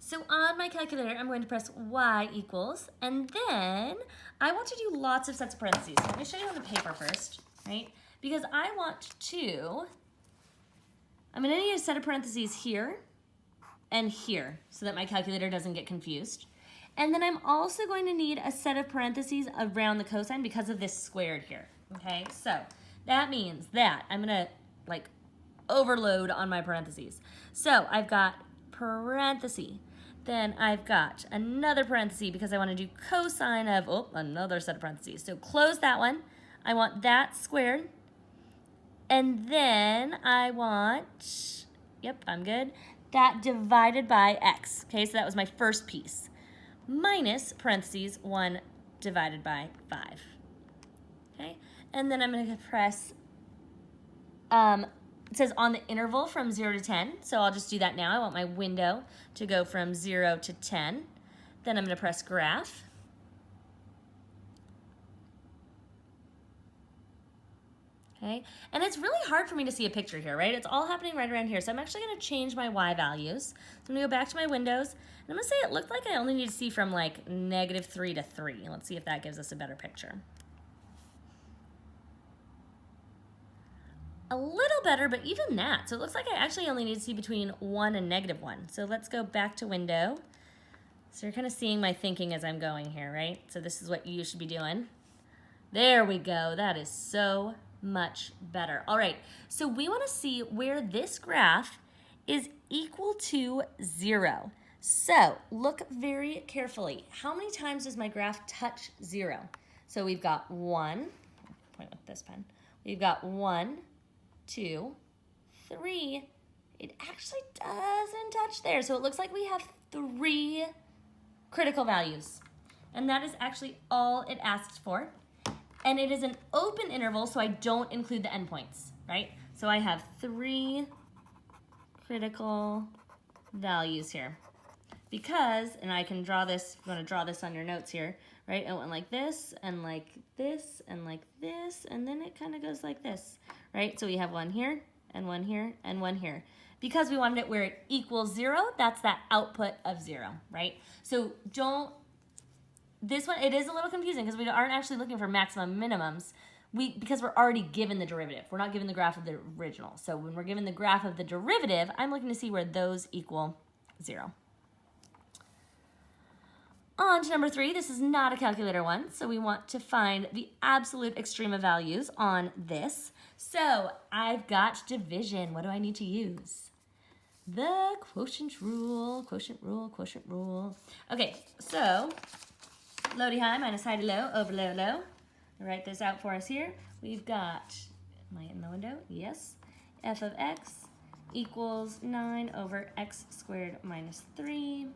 So on my calculator, I'm going to press y equals, and then I want to do lots of sets of parentheses. So let me show you on the paper first, right? Because I'm going to need a set of parentheses here and here so that my calculator doesn't get confused. And then I'm also going to need a set of parentheses around the cosine because of this squared here, okay? So that means that I'm gonna like overload on my parentheses. So I've got parenthesis, then I've got another parenthesis because I wanna do cosine of, another set of parentheses. So close that one. I want that squared. And then I want, yep, I'm good, that divided by x, okay? So that was my first piece. Minus parentheses 1 divided by 5, okay? And then I'm gonna press, it says on the interval from 0 to 10, so I'll just do that now. I want my window to go from 0 to 10. Then I'm gonna press graph. Okay, and it's really hard for me to see a picture here, right? It's all happening right around here. So I'm actually gonna change my y values. So I'm gonna go back to my windows, and I'm gonna say it looked like I only need to see from like -3 to 3. Let's see if that gives us a better picture. A little better, but even that. So it looks like I actually only need to see between 1 and -1. So let's go back to window. So you're kind of seeing my thinking as I'm going here, right? So this is what you should be doing. There we go, that is so much better. All right, so we want to see where this graph is equal to 0. So look very carefully. How many times does my graph touch 0? So we've got 1, point with this pen. We've got 1, 2, 3. It actually doesn't touch there. So it looks like we have 3 critical values. And that is actually all it asks for. And it is an open interval, so I don't include the endpoints, right? So I have 3 critical values here. Because, and I can draw this, if you want to draw this on your notes here, right? It went like this, and like this, and like this, and then it kind of goes like this, right? So we have 1 here, and 1 here, and 1 here. Because we wanted it where it equals 0, that's that output of 0, right? So this one, it is a little confusing because we aren't actually looking for maximum minimums because we're already given the derivative. We're not given the graph of the original. So when we're given the graph of the derivative, I'm looking to see where those equal 0. On to number 3, this is not a calculator one, so we want to find the absolute extrema values on this. So I've got division. What do I need to use? The quotient rule, quotient rule, quotient rule. Okay, so low to high minus high to low over low to low. I'll write this out for us here. We've got, am I in the window? Yes. F of x equals 9 over x squared minus 3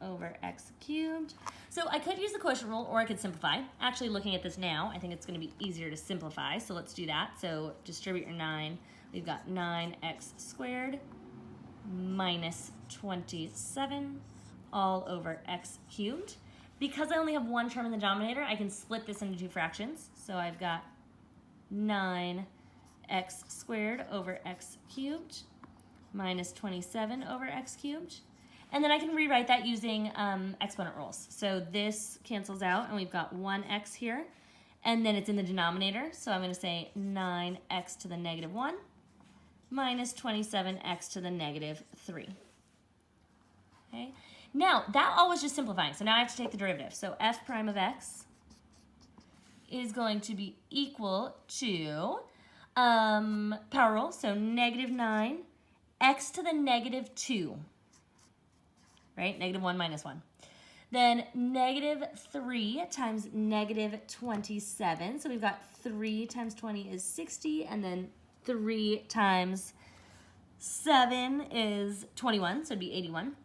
over x cubed. So I could use the quotient rule or I could simplify. Actually, looking at this now, I think it's going to be easier to simplify. So let's do that. So distribute your 9. We've got 9x squared minus 27 all over x cubed. Because I only have 1 term in the denominator, I can split this into 2 fractions. So I've got 9x squared over x cubed minus 27 over x cubed. And then I can rewrite that using exponent rules. So this cancels out, and we've got 1x here. And then it's in the denominator, so I'm going to say 9x to the negative 1 minus 27x to the negative 3. Okay. Now, that all was just simplifying, so now I have to take the derivative. So f prime of x is going to be equal to power rule, so negative 9, x to the negative 2, right? Negative 1 minus 1. Then negative 3 times negative 27, so we've got 3 times 20 is 60, and then 3 times 7 is 21, so it'd be 81.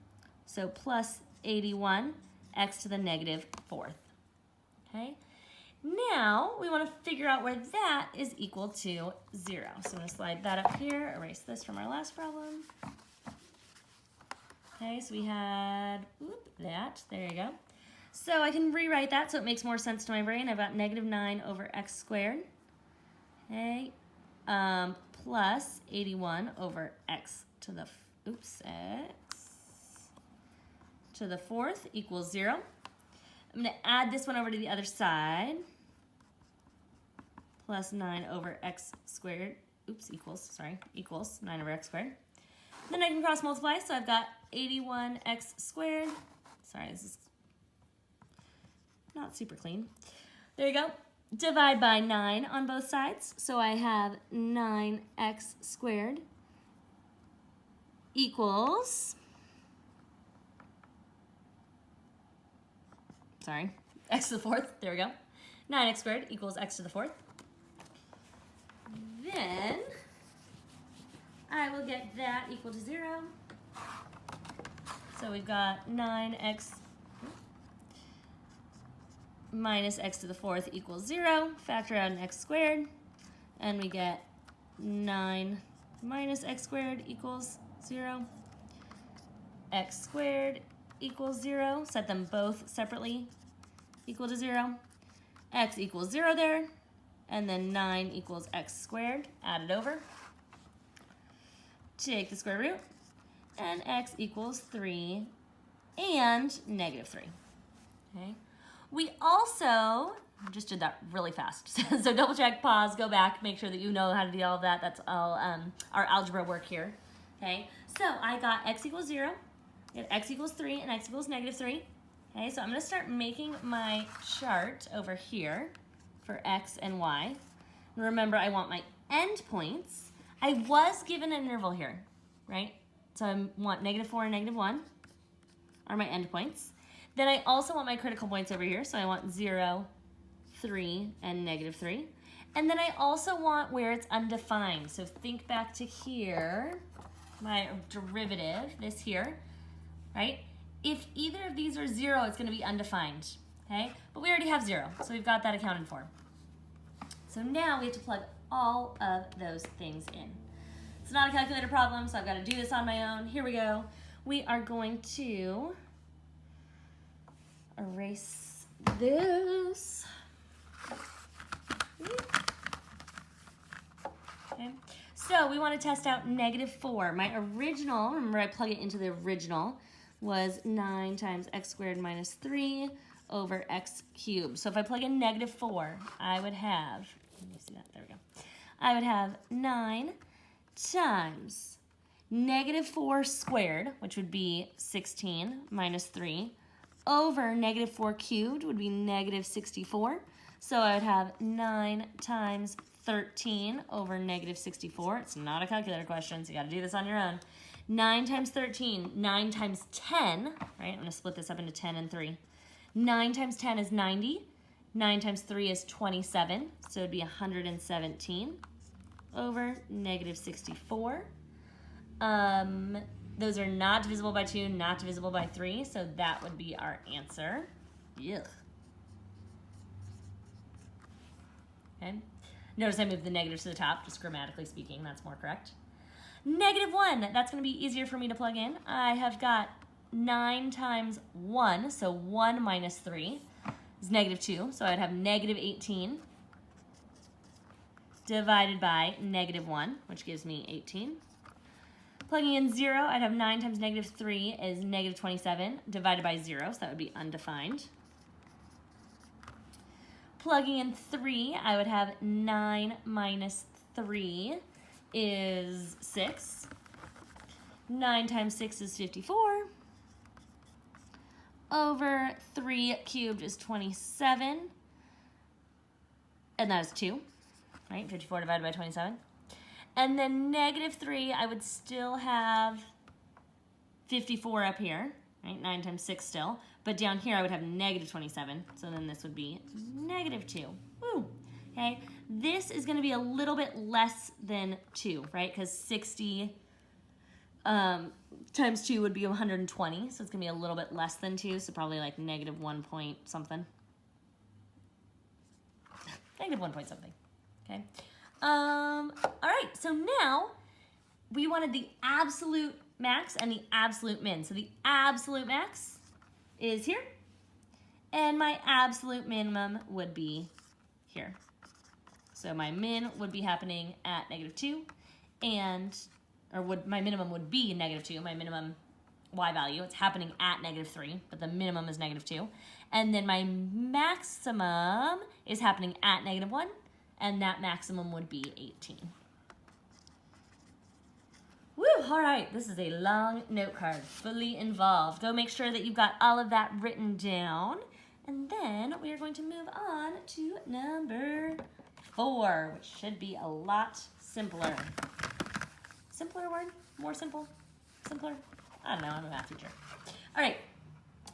So plus 81, x to the negative 4th, okay? Now, we want to figure out where that is equal to 0. So I'm going to slide that up here, erase this from our last problem. Okay, so we had, that, there you go. So I can rewrite that so it makes more sense to my brain. I've got negative 9 over x squared, okay, plus 81 over x to the, x to the 4th equals 0. I'm going to add this one over to the other side. Plus 9 over x squared, equals 9 over x squared. Then I can cross multiply, so I've got 81x squared. Sorry, this is not super clean. There you go. Divide by 9 on both sides, so I have 9x squared equals, x to the 4th, there we go. 9x squared equals x to the 4th. Then I will get that equal to 0. So we've got 9x minus x to the 4th equals 0. Factor out an x squared, and we get 9 minus x squared equals 0. X squared equals 0. Set them both separately equal to 0. X equals 0 there. And then 9 equals x squared, add it over. Take the square root, and x equals 3 and negative 3. Okay. We also just did that really fast. So double check, pause, go back, make sure that you know how to do all of that. That's all our algebra work here. Okay. So I got x equals 0, x equals 3, and x equals negative 3. Okay. So I'm going to start making my chart over here for x and y. And remember, I want my endpoints. I was given an interval here, right? So I want -4 and -1 are my endpoints. Then I also want my critical points over here. So I want 0, 3, and -3. And then I also want where it's undefined. So think back to here, my derivative, this here, right? If either of these are 0, it's going to be undefined. Okay, but we already have 0, so we've got that accounted for. So now we have to plug all of those things in. It's not a calculator problem, so I've got to do this on my own. Here we go. We are going to erase this. Okay, so we want to test out -4. My original, remember I plug it into the original, was 9 times x squared minus 3 over x cubed. So if I plug in -4, I would have, let me see that, there we go. I would have 9 times -4 squared, which would be 16 minus 3, over -4 cubed would be -64. So I would have 9 times 13 over -64. It's not a calculator question, so you got to do this on your own. 9 times 13, 9 times 10, right? I'm going to split this up into 10 and 3. 9 times 10 is 90. 9 times 3 is 27. So it would be 117 over -64. Those are not divisible by 2, not divisible by 3. So that would be our answer. Yuck. Okay. Notice I moved the negatives to the top, just grammatically speaking. That's more correct. -1, that's going to be easier for me to plug in. I have got 9 times 1, so 1 minus 3 is -2, so I'd have -18 divided by -1, which gives me 18. Plugging in 0, I'd have 9 times -3 is -27 divided by 0, so that would be undefined. Plugging in 3, I would have 9 minus 3 is 6. 9 times 6 is 54. Over 3 cubed is 27. And that is 2, right? 54 divided by 27. And then -3, I would still have 54 up here, right? 9 times 6 still. But down here I would have -27. So then this would be -2. Woo! Okay, this is going to be a little bit less than 2, right? Because 60 times 2 would be 120, so it's going to be a little bit less than 2, so probably like -1 point something. -1 point something, okay? All right, so now we wanted the absolute max and the absolute min. So the absolute max is here, and my absolute minimum would be here. So my min would be happening at -2, and my minimum would be -2. My minimum y value. It's happening at -3, but the minimum is -2. And then my maximum is happening at -1, and that maximum would be 18. Woo, all right, this is a long note card, fully involved. Go make sure that you've got all of that written down. And then we are going to move on to number 4, which should be a lot simpler. Simpler word? More simple? Simpler? I don't know, I'm a math teacher. All right,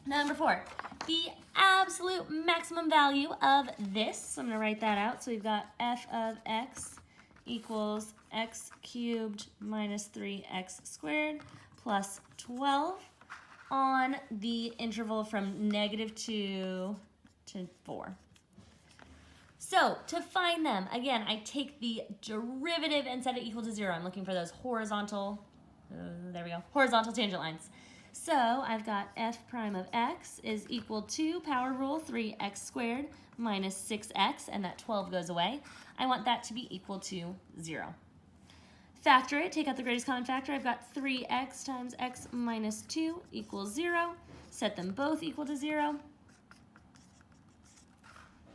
number 4. The absolute maximum value of this, so I'm gonna write that out. So we've got f of x equals x cubed minus 3x squared plus 12 on the interval from -2 to 4. So to find them, again, I take the derivative and set it equal to 0. I'm looking for those horizontal, there we go, horizontal tangent lines. So I've got f prime of x is equal to power rule 3x squared minus 6x, and that 12 goes away. I want that to be equal to 0. Factor it, take out the greatest common factor. I've got 3x times x minus 2 equals 0. Set them both equal to 0.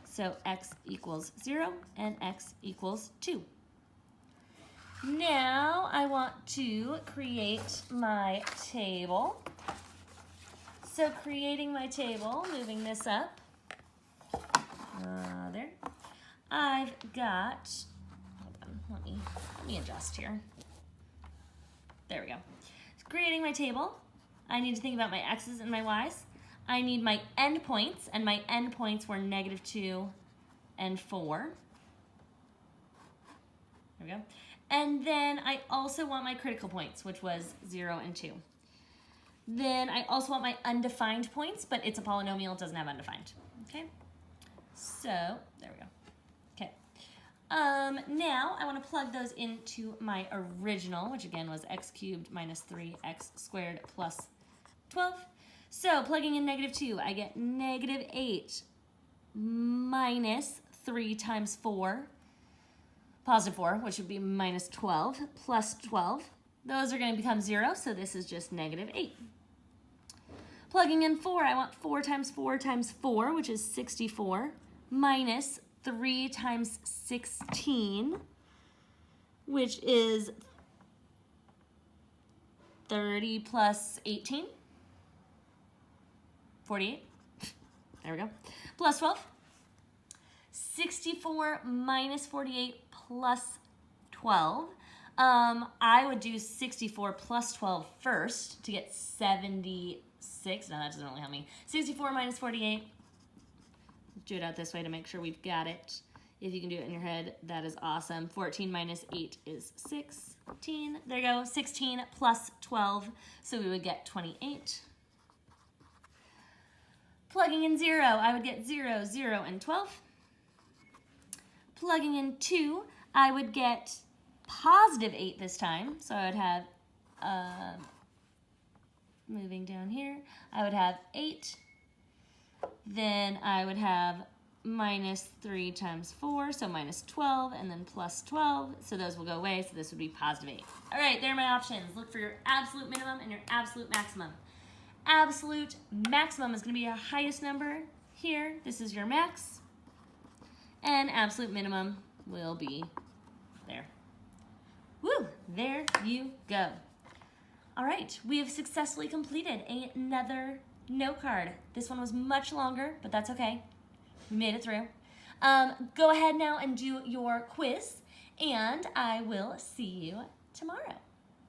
So x equals 0 and x equals 2. Now I want to create my table. So creating my table, moving this up, there. I've got, hold on, let me adjust here. There we go. Creating my table, I need to think about my x's and my y's. I need my endpoints, and my endpoints were -2 and 4. There we go. And then I also want my critical points, which was 0 and 2. Then I also want my undefined points, but it's a polynomial, it doesn't have undefined. Okay, so there we go. Okay, now I want to plug those into my original, which again was x cubed minus 3x squared plus 12. So plugging in -2, I get -8 minus 3 times 4, positive 4, which would be minus 12, plus 12. Those are going to become 0, so this is just -8. Plugging in 4, I want 4 times 4 times 4, which is 64, minus 3 times 16, which is 30 plus 18, 48. There we go. Plus 12. 64 minus 48 plus 12. I would do 64 plus 12 first to get 76. No, that doesn't really help me. 64 minus 48. Do it out this way to make sure we've got it. If you can do it in your head, that is awesome. 14 minus 8 is 16. There you go. 16 plus 12. So we would get 28. Plugging in 0, I would get 0, 0, and 12. Plugging in 2, I would get positive 8 this time. So I would have, moving down here, I would have 8. Then I would have minus 3 times 4, so minus 12, and then plus 12. So those will go away, so this would be positive 8. All right, there are my options. Look for your absolute minimum and your absolute maximum. Absolute maximum is going to be your highest number here. This is your max. And absolute minimum will be there. Woo! There you go. All right, we have successfully completed another note card. This one was much longer, but that's okay. We made it through. Go ahead now and do your quiz, and I will see you tomorrow.